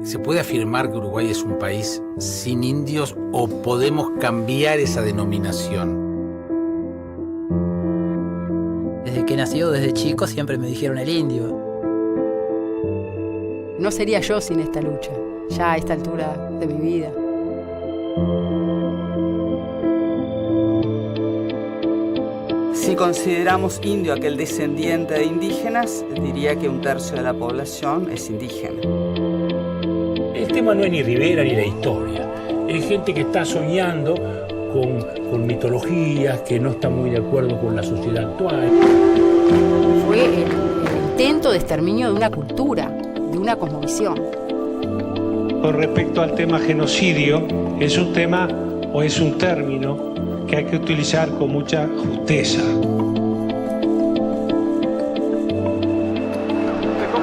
¿Se puede afirmar que Uruguay es un país sin indios o podemos cambiar esa denominación? Desde que nací o desde chico siempre me dijeron el indio. No sería yo sin esta lucha, ya a esta altura de mi vida. Si consideramos indio a aquel descendiente de indígenas, diría que un tercio de la población es indígena. El tema no es ni Rivera ni la historia. Es gente que está soñando con mitologías, que no está muy de acuerdo con la sociedad actual. Fue el intento de exterminio de una cultura, de una cosmovisión. Con respecto al tema genocidio, es un tema o es un término que hay que utilizar con mucha justeza.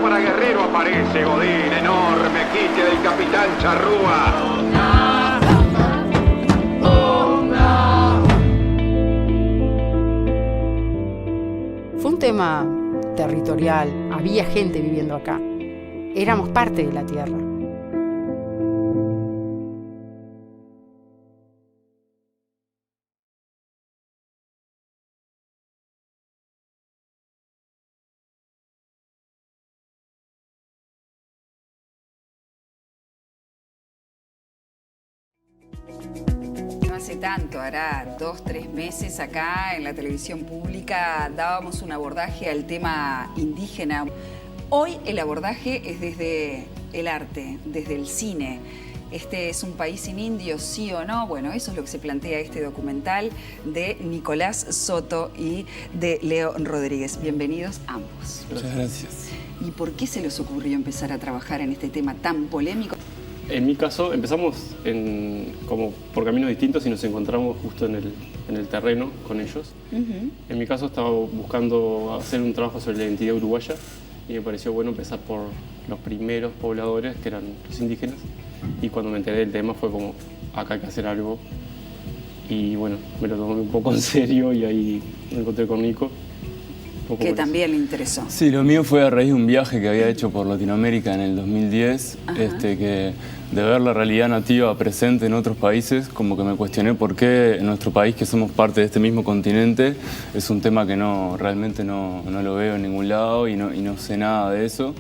Para Guerrero aparece Godín, enorme quiche del capitán Charrúa. Fue un tema territorial, había gente viviendo acá. Éramos parte de la tierra. No hace tanto, hará 2, 3 meses acá en la televisión pública dábamos un abordaje al tema indígena. Hoy el abordaje es desde el arte, desde el cine. ¿Este es un país sin indios, sí o no? Bueno, eso es lo que se plantea este documental de Nicolás Soto y de Leo Rodríguez. Bienvenidos ambos. Muchas gracias. ¿Y por qué se les ocurrió empezar a trabajar en este tema tan polémico? En mi caso, empezamos como por caminos distintos y nos encontramos justo en el terreno con ellos. En mi caso, estaba buscando hacer un trabajo sobre la identidad uruguaya y me pareció bueno empezar por los primeros pobladores, que eran los indígenas. Y cuando me enteré del tema fue como, acá hay que hacer algo. Y bueno, me lo tomé un poco en serio y ahí me encontré con Nico. Que también le interesó. Sí, lo mío fue a raíz de un viaje que había hecho por Latinoamérica en el 2010, que de ver la realidad nativa presente en otros países, como que me cuestioné por qué en nuestro país, que somos parte de este mismo continente, es un tema que realmente no lo veo en ningún lado y no sé nada de eso.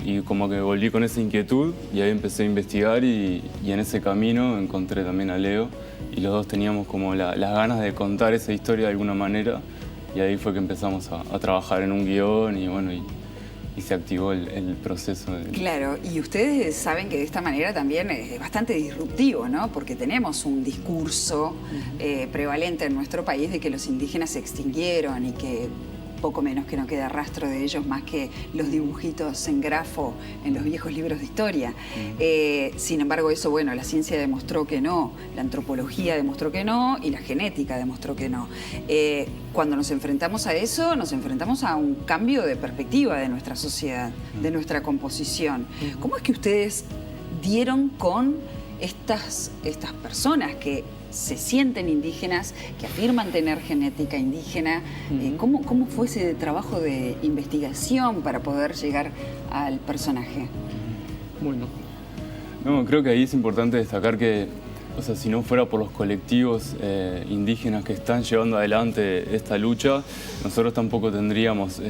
Y como que volví con esa inquietud y ahí empecé a investigar y en ese camino encontré también a Leo y los dos teníamos como las ganas de contar esa historia de alguna manera. Y ahí fue que empezamos a trabajar en un guión y bueno, y se activó el proceso. Claro, y ustedes saben que de esta manera también es bastante disruptivo, ¿no? Porque tenemos un discurso prevalente en nuestro país de que los indígenas se extinguieron y que poco menos que no queda rastro de ellos más que los dibujitos en grafo en los viejos libros de historia. Sin embargo, eso, bueno, la ciencia demostró que no, la antropología demostró que no y la genética demostró que no. Cuando nos enfrentamos a eso, nos enfrentamos a un cambio de perspectiva de nuestra sociedad, de nuestra composición. ¿Cómo es que ustedes dieron con estas personas que se sienten indígenas, que afirman tener genética indígena? ¿Cómo fue ese trabajo de investigación para poder llegar al personaje? Bueno, creo que ahí es importante destacar que, o sea, si no fuera por los colectivos indígenas que están llevando adelante esta lucha, nosotros tampoco tendríamos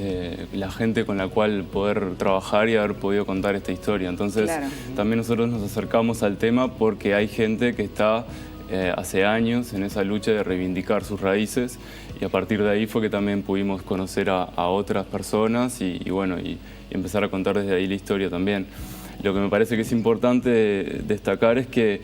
la gente con la cual poder trabajar y haber podido contar esta historia. Entonces, también nosotros nos acercamos al tema porque hay gente que está hace años en esa lucha de reivindicar sus raíces y a partir de ahí fue que también pudimos conocer a otras personas y empezar a contar desde ahí la historia también. Lo que me parece que es importante destacar es que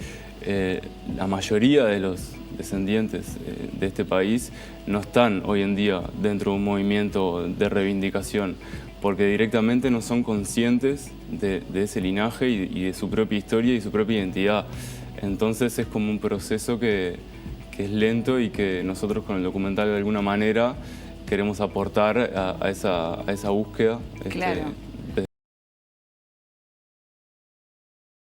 la mayoría de los descendientes de este país no están hoy en día dentro de un movimiento de reivindicación porque directamente no son conscientes de ese linaje y de su propia historia y su propia identidad. Entonces es como un proceso que es lento y que nosotros con el documental de alguna manera queremos aportar a esa búsqueda